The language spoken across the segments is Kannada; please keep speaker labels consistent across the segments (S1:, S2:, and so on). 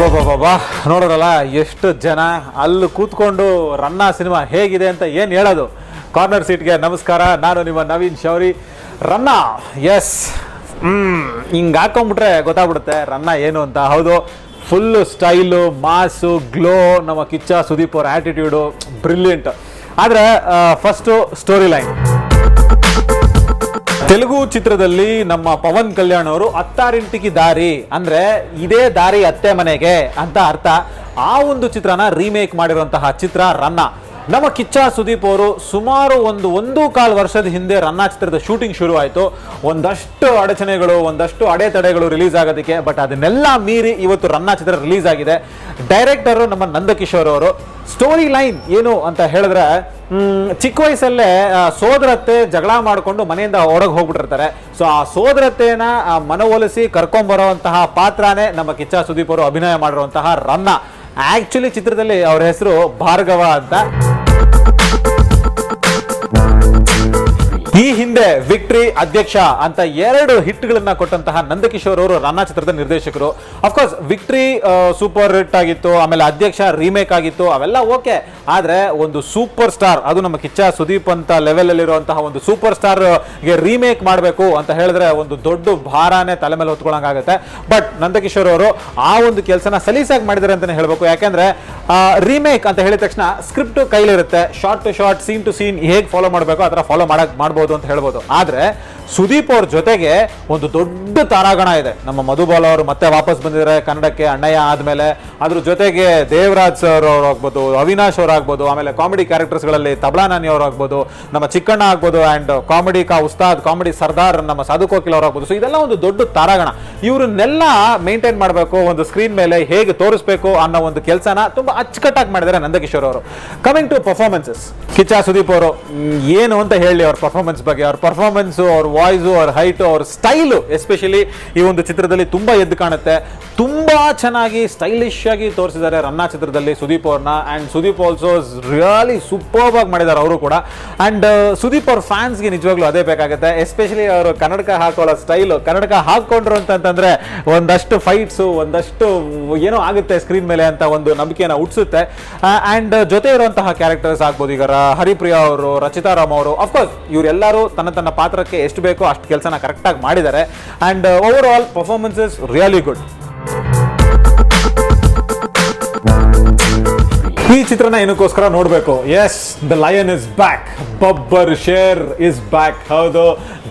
S1: ಅಬ್ಬಬ್ಬಬ್ಬಾ ನೋಡೋರಲ್ಲ ಎಷ್ಟು ಜನ ಅಲ್ಲಿ ಕೂತ್ಕೊಂಡು ರನ್ನ ಸಿನಿಮಾ ಹೇಗಿದೆ ಅಂತ ಏನು ಹೇಳೋದು. ಕಾರ್ನರ್ ಸೀಟ್ಗೆ ನಮಸ್ಕಾರ, ನಾನು ನಿಮ್ಮ ನವೀನ್ ಶೌರಿ. ರನ್ನ ಎಸ್ ಹಿಂಗೆ ಹಾಕೊಂಡ್ಬಿಟ್ರೆ ಗೊತ್ತಾಗ್ಬಿಡುತ್ತೆ ರನ್ನ ಏನು ಅಂತ. ಹೌದು, ಫುಲ್ಲು ಸ್ಟೈಲು, ಮಾಸು, ಗ್ಲೋ, ನಮ್ಮ ಕಿಚ್ಚ ಸುದೀಪ್ ಅವ್ರ ಆ್ಯಟಿಟ್ಯೂಡು ಬ್ರಿಲಿಯಂಟ್. ಆದರೆ ಫಸ್ಟು ಸ್ಟೋರಿ ಲೈನ್. ತೆಲುಗು ಚಿತ್ರದಲ್ಲಿ ನಮ್ಮ ಪವನ್ ಕಲ್ಯಾಣ್ ಅವರು ಅತ್ತಾರಿಂಟಿಗೆ ದಾರಿ ಅಂದ್ರೆ ಇದೇ ದಾರಿ ಅತ್ತೆ ಮನೆಗೆ ಅಂತ ಅರ್ಥ. ಆ ಒಂದು ಚಿತ್ರನ ರೀಮೇಕ್ ಮಾಡಿರುವಂತಹ ಚಿತ್ರ ರನ್ನ. ನಮ್ಮ ಕಿಚ್ಚ ಸುದೀಪ್ ಅವರು ಸುಮಾರು ಒಂದು ಕಾಲು ವರ್ಷದ ಹಿಂದೆ ರನ್ನ ಚಿತ್ರದ ಶೂಟಿಂಗ್ ಶುರು ಆಯಿತು. ಒಂದಷ್ಟು ಅಡಚಣೆಗಳು, ಒಂದಷ್ಟು ಅಡೆತಡೆಗಳು ರಿಲೀಸ್ ಆಗೋದಕ್ಕೆ, ಬಟ್ ಅದನ್ನೆಲ್ಲ ಮೀರಿ ಇವತ್ತು ರನ್ನ ಚಿತ್ರ ರಿಲೀಸ್ ಆಗಿದೆ. ಡೈರೆಕ್ಟರು ನಮ್ಮ ನಂದಕಿಶೋರ್ ಅವರು. ಸ್ಟೋರಿ ಲೈನ್ ಏನು ಅಂತ ಹೇಳಿದ್ರೆ, ಚಿಕ್ಕ ವಯಸ್ಸಲ್ಲೇ ಸೋದರತ್ತೆ ಜಗಳ ಮಾಡಿಕೊಂಡು ಮನೆಯಿಂದ ಹೊರಗೆ ಹೋಗ್ಬಿಟ್ಟಿರ್ತಾರೆ. ಸೊ ಆ ಸೋದರತ್ತೆನ ಮನವೊಲಿಸಿ ಕರ್ಕೊಂಬರುವಂತಹ ಪಾತ್ರನೇ ನಮ್ಮ ಕಿಚ್ಚ ಸುದೀಪ್ ಅವರು ಅಭಿನಯ ಮಾಡಿರುವಂತಹ ರನ್ನ. ಆಕ್ಚುಲಿ ಚಿತ್ರದಲ್ಲಿ ಅವ್ರ ಹೆಸರು ಭಾರ್ಗವ ಅಂತ. ಈ ಹಿಂದೆ ವಿಕ್ಟ್ರಿ, ಅಧ್ಯಕ್ಷ ಅಂತ 2 ಹಿಟ್ಗಳನ್ನ ಕೊಟ್ಟಂತಹ ನಂದಕಿಶೋರ್ ಅವರು ರನ್ನ ಚಿತ್ರದ ನಿರ್ದೇಶಕರು. ಅಫ್ಕೋರ್ಸ್ ವಿಕ್ಟ್ರಿ ಸೂಪರ್ ಹಿಟ್ ಆಗಿತ್ತು, ಆಮೇಲೆ ಅಧ್ಯಕ್ಷ ರೀಮೇಕ್ ಆಗಿತ್ತು, ಅವೆಲ್ಲ ಓಕೆ. ಆದ್ರೆ ಒಂದು ಸೂಪರ್ ಸ್ಟಾರ್, ಅದು ನಮ್ಮ ಕಿಚ್ಚ ಸುದೀಪ್ ಅಂತ ಲೆವೆಲ್ ಅಲ್ಲಿರುವಂತಹ ಒಂದು ಸೂಪರ್ ಸ್ಟಾರ್ ಗೆ ರೀಮೇಕ್ ಮಾಡಬೇಕು ಅಂತ ಹೇಳಿದ್ರೆ ಒಂದು ದೊಡ್ಡ ಭಾರನೇ ತಲೆ ಮೇಲೆ ಹೊತ್ಕೊಳ್ಳಂಗಾಗುತ್ತೆ. ಬಟ್ ನಂದಕಿಶೋರ್ ಅವರು ಆ ಒಂದು ಕೆಲಸನ ಸಲೀಸಾಗಿ ಮಾಡಿದ್ದಾರೆ ಅಂತಾನೆ ಹೇಳ್ಬೇಕು. ಯಾಕೆಂದ್ರೆ ರೀಮೇಕ್ ಅಂತ ಹೇಳಿದ ತಕ್ಷಣ ಸ್ಕ್ರಿಪ್ಟ್ ಕೈಲಿರುತ್ತೆ, shot to shot, scene to scene ಹೇಗೆ ಫಾಲೋ ಮಾಡಬೇಕು ಆ ಥರ ಫಾಲೋ ಮಾಡಬಹುದು ಅಂತ ಹೇಳ್ಬೋದು. ಆದ್ರೆ ಸುದೀಪ್ ಅವ್ರ ಜೊತೆಗೆ ಒಂದು ದೊಡ್ಡ ತಾರಾಗಣ ಇದೆ. ನಮ್ಮ ಮಧುಬಾಲ ಅವರು ಮತ್ತೆ ವಾಪಸ್ ಬಂದಿದ್ದಾರೆ ಕನ್ನಡಕ್ಕೆ ಅಣ್ಣಯ್ಯ ಆದ್ಮೇಲೆ. ಅದ್ರ ಜೊತೆಗೆ ದೇವರಾಜ್ ಸರ್ ಅವ್ರು ಆಗ್ಬೋದು, ಅವಿನಾಶ್ ಅವ್ರು ಆಗ್ಬೋದು, ಆಮೇಲೆ ಕಾಮಿಡಿ ಕ್ಯಾರೆಕ್ಟರ್ಸ್ಗಳಲ್ಲಿ ತಬಲಾ ನಾನಿ ಅವ್ರು ಆಗ್ಬೋದು, ನಮ್ಮ ಚಿಕ್ಕಣ್ಣ ಆಗ್ಬೋದು, ಅಂಡ್ ಕಾಮಿಡಿ ಕಾ ಉಸ್ತಾದ್, ಕಾಮಿಡಿ ಸರ್ದಾರ್ ನಮ್ಮ ಸಾಧು ಕೋಕಿಲ್ ಅವ್ರು ಆಗ್ಬೋದು. ಸೊ ಇದೆಲ್ಲ ಒಂದು ದೊಡ್ಡ ತಾರಾಗಣ. ಇವ್ರನ್ನೆಲ್ಲ ಮೇಂಟೈನ್ ಮಾಡಬೇಕು, ಒಂದು ಸ್ಕ್ರೀನ್ ಮೇಲೆ ಹೇಗೆ ತೋರಿಸ್ಬೇಕು ಅನ್ನೋ ಒಂದು ಕೆಲಸನ ತುಂಬಾ ಅಚ್ಚುಕಟ್ಟಾಗಿ ಮಾಡಿದ್ದಾರೆ ನಂದಕಿಶೋರ್ ಅವರು. Coming to performances, Kichcha Sudeep ಅವರು ಏನು ಅಂತ ಹೇಳಿ ಅವ್ರ ಪರ್ಫಾರ್ಮೆನ್ಸ್ ಬಗ್ಗೆ. ಅವ್ರ ಪರ್ಫಾರ್ಮೆನ್ಸು, ಅವ್ರ ವಾಯ್ಸು, ಅವ್ರ ಹೈಟು, ಅವ್ರ ಸ್ಟೈಲು ಎಸ್ಪೆಷಲಿ ಈ ಒಂದು ಚಿತ್ರದಲ್ಲಿ ತುಂಬಾ ಎದ್ದು ಕಾಣುತ್ತೆ. ತುಂಬಾ ಚೆನ್ನಾಗಿ ಸ್ಟೈಲಿಶ್ ಆಗಿ ತೋರಿಸಿದ್ದಾರೆ ರನ್ನ ಚಿತ್ರದಲ್ಲಿ ಸುದೀಪ್ ಅವ್ರನ್ನ. And Sudeep also really superb ಆಗಿ ಮಾಡಿದ್ದಾರೆ ಅವರು ಕೂಡ. ಅಂಡ್ ಸುದೀಪ್ ಅವ್ರ ಫ್ಯಾನ್ಸ್ಗೆ ನಿಜವಾಗ್ಲೂ ಅದೇ ಬೇಕಾಗುತ್ತೆ. ಎಸ್ಪೆಷಲಿ ಅವರು ಕನ್ನಡಕ ಹಾಕೊಳ್ಳೋ ಸ್ಟೈಲು, ಕನ್ನಡಕ ಹಾಕೊಂಡ್ರು ಅಂತಂದ್ರೆ ಒಂದಷ್ಟು ಫೈಟ್ಸು, ಒಂದಷ್ಟು ಏನೋ ಆಗುತ್ತೆ ಸ್ಕ್ರೀನ್ ಮೇಲೆ ಅಂತ ಒಂದು ನಂಬಿಕೆನ ಹುಟ್ಟಿಸುತ್ತೆ. ಅಂಡ್ ಜೊತೆ ಇರುವಂತಹ ಕ್ಯಾರೆಕ್ಟರ್ಸ್ ಆಗ್ಬೋದು, ಈಗ ಹರಿಪ್ರಿಯಾ ಅವರು, ರಚಿತಾ ರಾಮ್ ಅವರು, ಅಫ್ಕೋರ್ಸ್ ಇವರೆಲ್ಲರೂ ತನ್ನ ಪಾತ್ರಕ್ಕೆ ಎಷ್ಟು ಬೇಕೋ ಅಷ್ಟು ಕೆಲಸನ ಕರೆಕ್ಟಾಗಿ ಮಾಡಿದ್ದಾರೆ. And overall performances really good. ಈ ಚಿತ್ರನ ಏನಕ್ಕೋಸ್ಕರ ನೋಡಬೇಕು? Yes, the lion is back, ಬಬ್ಬರ್ ಶೇರ್ ಇಸ್ ಬ್ಯಾಕ್. ಹೌದು,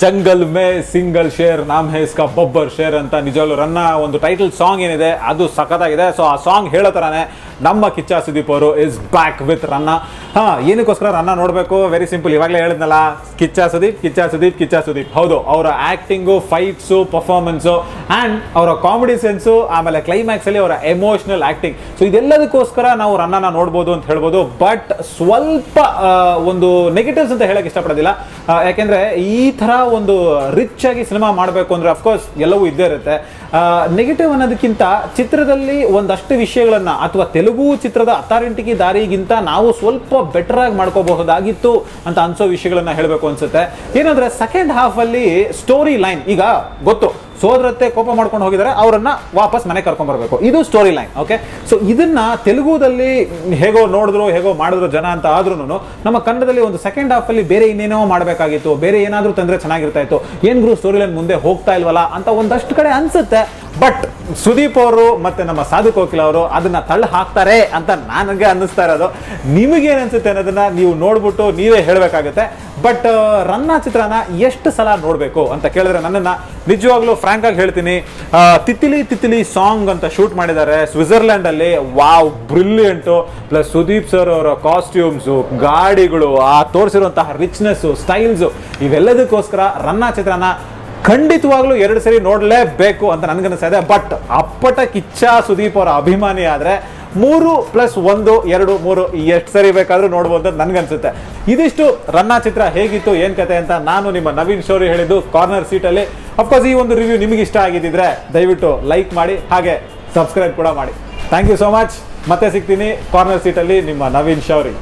S1: ಜಂಗಲ್ ಮೇ ಸಿಂಗಲ್ ಶೇರ್ ನಾಮ್ ಹೇ ಇಸ್ಕಾ ಬಬ್ಬರ್ ಶೇರ್ ಅಂತ ನಿಜವಾಗ್ಲೂ ರನ್ನ ಒಂದು ಟೈಟಲ್ ಸಾಂಗ್ ಏನಿದೆ ಅದು ಸಖತ್ತಾಗಿದೆ. ಸೊ ಆ ಸಾಂಗ್ ಹೇಳೋ ಥರನೇ ನಮ್ಮ ಕಿಚ್ಚ ಸುದೀಪ್ ಅವರು ಇಸ್ ಬ್ಯಾಕ್ ವಿತ್ ರನ್ನ. ಏನಕ್ಕೋಸ್ಕರ ರನ್ನ ನೋಡಬೇಕು? ವೆರಿ ಸಿಂಪಲ್, ಇವಾಗಲೇ ಹೇಳಿದ್ನಲ್ಲ, ಕಿಚ್ಚ ಸುದೀಪ್, ಕಿಚ್ಚ ಸುದೀಪ್, ಕಿಚ್ಚ ಸುದೀಪ್. ಹೌದು, ಅವರ ಆಕ್ಟಿಂಗು, ಫೈಟ್ಸು, ಪರ್ಫಾರ್ಮೆನ್ಸು ಆ್ಯಂಡ್ ಅವರ ಕಾಮಿಡಿ ಸೆನ್ಸು, ಆಮೇಲೆ ಕ್ಲೈಮ್ಯಾಕ್ಸ್ ಅಲ್ಲಿ ಅವರ ಎಮೋಷನಲ್ ಆಕ್ಟಿಂಗ್. ಸೊ ಇದೆಲ್ಲದಕ್ಕೋಸ್ಕರ ನಾವು ರನ್ನನ ನೋಡ್ಬೋದು ಅಂತ ಹೇಳ್ಬೋದು. ಬಟ್ ಸ್ವಲ್ಪ ಒಂದು ನೆಗೆಟಿವ್ಸ್ ಅಂತ ಹೇಳಕ್ ಇಷ್ಟಪಡೋದಿಲ್ಲ. ಯಾಕೆಂದ್ರೆ ಈ ಥರ ಒಂದು ರಿಚ್ ಆಗಿ ಸಿನಿಮಾ ಮಾಡಬೇಕು ಅಂದ್ರೆ ಅಫ್ಕೋರ್ಸ್ ಎಲ್ಲವೂ ಇದ್ದೇ ಇರುತ್ತೆ. ನೆಗೆಟಿವ್ ಅನ್ನೋದಕ್ಕಿಂತ ಚಿತ್ರದಲ್ಲಿ ಒಂದಷ್ಟು ವಿಷಯಗಳನ್ನ, ಅಥವಾ ತೆಲುಗು ಚಿತ್ರದ ಅತ್ತಾರಿಂಟಿಗೆ ದಾರಿಗಿಂತ ನಾವು ಸ್ವಲ್ಪ ಬೆಟರ್ ಆಗಿ ಮಾಡ್ಕೋಬಹುದಾಗಿತ್ತು ಅಂತ ಅನ್ಸೋ ವಿಷಯಗಳನ್ನ ಹೇಳಬೇಕು ಅನ್ಸುತ್ತೆ. ಏನಂದ್ರೆ ಸೆಕೆಂಡ್ ಹಾಫ್ ಅಲ್ಲಿ ಸ್ಟೋರಿ ಲೈನ್, ಈಗ ಗೊತ್ತು ಸೋದರತ್ತೆ ಕೋಪ ಮಾಡ್ಕೊಂಡು ಹೋಗಿದ್ದಾರೆ, ಅವರನ್ನ ವಾಪಸ್ ಮನೆ ಕರ್ಕೊಂಡ್ ಬರಬೇಕು, ಇದು ಸ್ಟೋರಿ ಲೈನ್. ಓಕೆ, ಸೊ ಇದನ್ನ ತೆಲುಗುದಲ್ಲಿ ಹೇಗೋ ನೋಡಿದ್ರು, ಹೇಗೋ ಮಾಡಿದ್ರು ಜನ ಅಂತ ಆದ್ರೂ ನಮ್ಮ ಕನ್ನಡದಲ್ಲಿ ಒಂದು ಸೆಕೆಂಡ್ ಹಾಫ್ ಅಲ್ಲಿ ಬೇರೆ ಇನ್ನೇನೋ ಮಾಡಬೇಕಾಗಿತ್ತು, ಬೇರೆ ಏನಾದ್ರೂ ತಂದ್ರೆ ಚೆನ್ನಾಗಿರ್ತಾ ಇತ್ತು, ಏನ್ ಗುರು ಸ್ಟೋರಿ ಲೈನ್ ಮುಂದೆ ಹೋಗ್ತಾ ಇಲ್ವಲ್ಲ ಅಂತ ಒಂದಷ್ಟು ಕಡೆ ಅನ್ಸುತ್ತೆ. ಬಟ್ ಸುದೀಪ್ ಅವರು ಮತ್ತೆ ನಮ್ಮ ಸಾಧು ಕೋಕಿಲ್ ಅವರು ಅದನ್ನ ತಳ್ಳ ಹಾಕ್ತಾರೆ ಅಂತ ನನಗೆ ಅನ್ನಿಸ್ತಾ ಇರೋದು. ನಿಮಗೇನು ಅನ್ಸುತ್ತೆ ಅನ್ನೋದನ್ನ ನೀವು ನೋಡ್ಬಿಟ್ಟು ನೀವೇ ಹೇಳಬೇಕಾಗುತ್ತೆ. ಬಟ್ ರನ್ನ ಚಿತ್ರನ ಎಷ್ಟು ಸಲ ನೋಡಬೇಕು ಅಂತ ಕೇಳಿದ್ರೆ ನನ್ನನ್ನು ನಿಜವಾಗ್ಲೂ ಫ್ರಾಂಕ್ ಆಗಿ ಹೇಳ್ತೀನಿ, ತಿತ್ತಿಲಿ ತಿತ್ತಿಲಿ ಸಾಂಗ್ ಅಂತ ಶೂಟ್ ಮಾಡಿದ್ದಾರೆ ಸ್ವಿಟ್ಜರ್ಲ್ಯಾಂಡ್ ಅಲ್ಲಿ. Wow, brilliant. Plus Sudeep sir ಅವರ ಕಾಸ್ಟ್ಯೂಮ್ಸು, ಗಾಡಿಗಳು, ಆ ತೋರಿಸಿರುವಂತಹ ರಿಚ್ನೆಸ್ಸು, ಸ್ಟೈಲ್ಸು, ಇವೆಲ್ಲದಕ್ಕೋಸ್ಕರ ರನ್ನ ಚಿತ್ರನ ಖಂಡಿತವಾಗ್ಲೂ 2 ಸರಿ ನೋಡಲೇಬೇಕು ಅಂತ ನನಗನ್ನಿಸ್ತಾ ಇದೆ. ಬಟ್ ಅಪ್ಪಟ ಕಿಚ್ಚ ಸುದೀಪ್ ಅವರ ಅಭಿಮಾನಿ ಆದ್ರೆ 3 + 1 2 3 ಎಷ್ಟು ಸರಿ ಬೇಕಾದ್ರೂ ನೋಡ್ಬೋದು ಅಂತ ನನ್ಗನ್ಸುತ್ತೆ. ಇದಿಷ್ಟು ರನ್ನ ಚಿತ್ರ ಹೇಗಿತ್ತು, ಏನ್ ಕತೆ ಅಂತ ನಾನು ನಿಮ್ಮ ನವೀನ್ ಶೌರಿ ಹೇಳಿದ್ದು ಕಾರ್ನರ್ ಸೀಟಲ್ಲಿ. ಅಫ್ಕೋರ್ಸ್ ಈ ಒಂದು ರಿವ್ಯೂ ನಿಮಗೆ ಇಷ್ಟ ಆಗಿದ್ದಿದ್ರೆ ದಯವಿಟ್ಟು ಲೈಕ್ ಮಾಡಿ, ಹಾಗೆ ಸಬ್ಸ್ಕ್ರೈಬ್ ಕೂಡ ಮಾಡಿ. Thank you so much. ಮತ್ತೆ ಸಿಗ್ತೀನಿ ಕಾರ್ನರ್ ಸೀಟಲ್ಲಿ, ನಿಮ್ಮ ನವೀನ್ ಶೌರಿ.